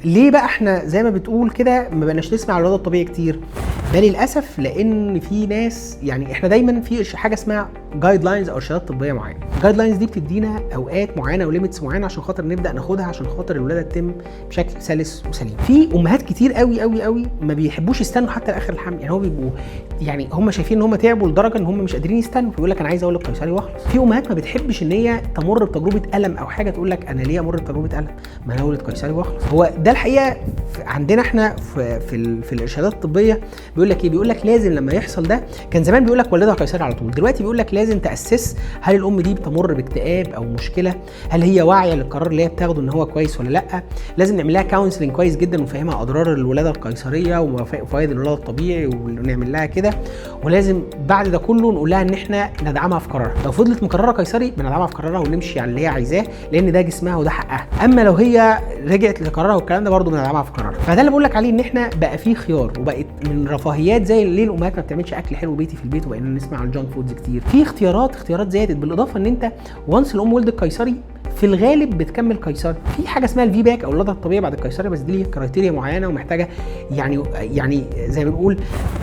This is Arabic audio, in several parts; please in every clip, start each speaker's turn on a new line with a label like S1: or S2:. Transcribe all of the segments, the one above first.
S1: ليه بقى احنا زي ما بتقول كده ما بقناش نسمع الولاده الطبيعي كتير؟ ده للاسف لان في ناس، يعني احنا دايما في حاجه اسمها جايد لاينز او ارشادات طبيه معينه. الجايد لاينز دي بتدينا اوقات معينه وليميتس معينه عشان خاطر نبدا ناخدها عشان خاطر الولاده تتم بشكل سلس وسليم. في امهات كتير قوي قوي قوي ما بيحبوش يستنوا حتى لاخر الحمل، يعني هو بيبقوا يعني هم شايفين ان هم تعبوا لدرجه ان هم مش قادرين يستنوا، فيقول لك انا عايز اولد قيصري واخلص. في امهات ما بتحبش ان هي تمر بتجربه الم او حاجه، تقول لك انا ليه امر بتجربه الم؟ ما انا اولد قيصري واخلص. هو ده الحقيقه عندنا احنا في الارشادات الطبيه بيقول لك ايه؟ بيقول لك لازم لما يحصل ده، كان زمان بيقول لك ولدها قيصري على طول، دلوقتي بيقول لك لازم تاسس هل الام دي بتمر باكتئاب او مشكله، هل هي واعيه للقرار اللي هي بتاخده ان هو كويس ولا لا. لازم نعمل لها كونسلنج كويس جدا ونفهمها اضرار الولاده القيصريه وفوائد الولاده الطبيعي ونعمل لها كده، ولازم بعد ده كله نقول لها ان احنا ندعمها في قرارها. لو فضلت مقرره قيصري بندعمها في قرارها ونمشي على اللي هي عايزاه، لان ده جسمها وده حقها. اما لو هي رجعت لقرارها والكلام ده برده بندعمها في قرارها. فده اللي بقول لك عليه، ان احنا بقى في خيار، وبقت من رفاهيات زي ليه الامهات ما بتعملش اكل حلو بيتي في البيت وبقينا نسمع عن الجانك فودز كتير. في اختيارات زادت، بالاضافه ان انت وانس الام ولدت قيصري في الغالب بتكمل قيصري. في حاجه اسمها الفي باك او الولاده الطبيعيه بعد القيصري، بس دي ليها كرايتيريا معينه ومحتاجه يعني زي ما بنقول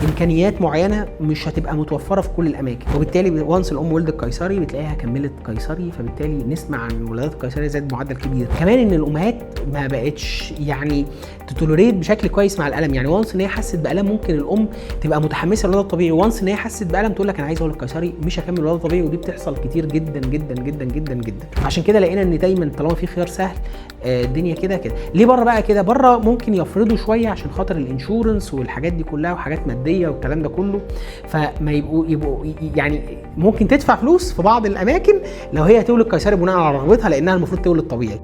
S1: امكانيات معينه مش هتبقى متوفره في كل الاماكن، وبالتالي وانس الام ولدت قيصري بتلاقيها كملت قيصري، فبالتالي نسمع عن الولادات القيصريه زاد معدل كبير. كمان ان الامهات ما بقتش يعني تتولريت بشكل كويس مع الالم، يعني وانس ان هي حست بالم ممكن الام تبقى متحمسه للولاده الطبيعي، وانس ان هي حست بالم تقول لك انا عايزه اولد قيصري مش هكمل الولاده الطبيعي، ودي بتحصل كتير جدا جدا جدا جدا جدا. عشان كده لقينا ان دايما طالما في خيار سهل الدنيا كده. ليه بره بقى كده؟ بره ممكن يفرضوا شويه عشان خاطر الانشورنس والحاجات دي كلها وحاجات ماديه والكلام ده كله، فما يبقوا يعني ممكن تدفع فلوس في بعض الاماكن لو هي تولد قيصري بناء على رغبتها، لانها المفروض تولد طبيعي.